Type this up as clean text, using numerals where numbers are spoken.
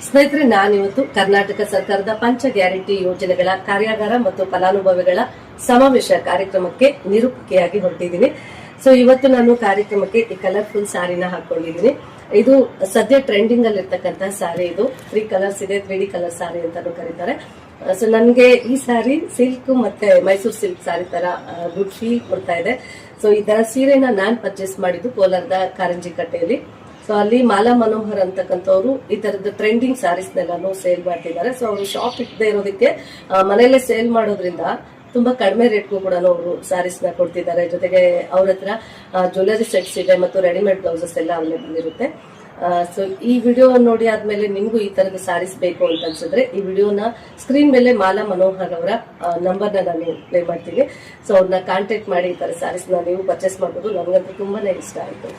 ಸ್ನೇಹಿತರೆ, ನಾನಿವತ್ತು ಕರ್ನಾಟಕ ಸರ್ಕಾರದ ಪಂಚ ಗ್ಯಾರಂಟಿ ಯೋಜನೆಗಳ ಕಾರ್ಯಾಗಾರ ಮತ್ತು ಫಲಾನುಭವಿಗಳ ಸಮಾವೇಶ ಕಾರ್ಯಕ್ರಮಕ್ಕೆ ನಿರೂಪಕಿಯಾಗಿ ಹೊರಟಿದ್ದೀನಿ. ಸೊ ಇವತ್ತು ನಾನು ಕಾರ್ಯಕ್ರಮಕ್ಕೆ ಈ ಕಲರ್ಫುಲ್ ಸಾರಿನ ಹಾಕೊಂಡಿದ್ದೀನಿ. ಇದು ಸದ್ಯ ಟ್ರೆಂಡಿಂಗ್ ಅಲ್ಲಿ ಇರ್ತಕ್ಕಂತಹ ಸಾರಿ. ಇದು 3 ಕಲರ್ಸ್ ಇದೆ, 3D ಕಲರ್ ಸಾರಿ ಅಂತಾನು ಕರೀತಾರೆ. ಸೊ ನನ್ಗೆ ಈ ಸಾರಿ ಸಿಲ್ಕ್ ಮತ್ತೆ ಮೈಸೂರು ಸಿಲ್ಕ್ ಸಾರಿ ತರ ಗುಡ್ ಫೀಲ್ ಕೊಡ್ತಾ ಇದೆ. ಸೊ ಈ ತರ ಸೀರೆನ ನಾನ್ ಪರ್ಚೇಸ್ ಮಾಡಿದ್ದು ಕೋಲಾರದ ಕಾರಂಜಿ ಕಟ್ಟೆಯಲ್ಲಿ. ಸೊ ಅಲ್ಲಿ ಮಾಲಾ ಮನೋಹರ್ ಅಂತಕ್ಕಂಥವ್ರು ಈ ತರದ ಟ್ರೆಂಡಿಂಗ್ ಸಾರೀಸ್ ನೆಲ್ಲಾನು ಸೇಲ್ ಮಾಡ್ತಿದ್ದಾರೆ. ಸೊ ಅವರು ಶಾಪ್ ಇಟ್ಟದೆ ಇರೋದಕ್ಕೆ ಮನೆಯಲ್ಲೇ ಸೇಲ್ ಮಾಡೋದ್ರಿಂದ ತುಂಬಾ ಕಡಿಮೆ ರೇಟ್ಗೂ ಕೂಡ ಅವರು ಸಾರೀಸ್ ನ ಕೊಡ್ತಿದ್ದಾರೆ. ಜೊತೆಗೆ ಅವ್ರ ಹತ್ರ ಜ್ಯುವೆಲರಿ ಸೆಟ್ಸ್ ಇದೆ ಮತ್ತು ರೆಡಿಮೇಡ್ ಬ್ಲೌಸಸ್ ಎಲ್ಲ ಅವೈಲೇಬಲ್ ಇರುತ್ತೆ. ಸೊ ಈ ವಿಡಿಯೋ ನೋಡಿ ಆದ್ಮೇಲೆ ನಿಮ್ಗೂ ಈ ತರದ ಸಾರೀಸ್ ಬೇಕು ಅಂತ ಅನ್ಸಿದ್ರೆ ಈ ವಿಡಿಯೋನ ಸ್ಕ್ರೀನ್ ಮೇಲೆ ಮಾಲಾ ಮನೋಹರ್ ಅವರ ನಂಬರ್ ನಾನು ಪ್ಲೇ ಮಾಡ್ತೀನಿ. ಸೊ ಅವ್ರನ್ನ ಕಾಂಟ್ಯಾಕ್ಟ್ ಮಾಡಿ ಈ ತರ ಸಾರೀಸ್ ನ ನೀವು ಪರ್ಚೇಸ್ ಮಾಡಬಹುದು. ನನ್ಗಂತೂ ತುಂಬಾನೇ ಇಷ್ಟ ಆಯ್ತು.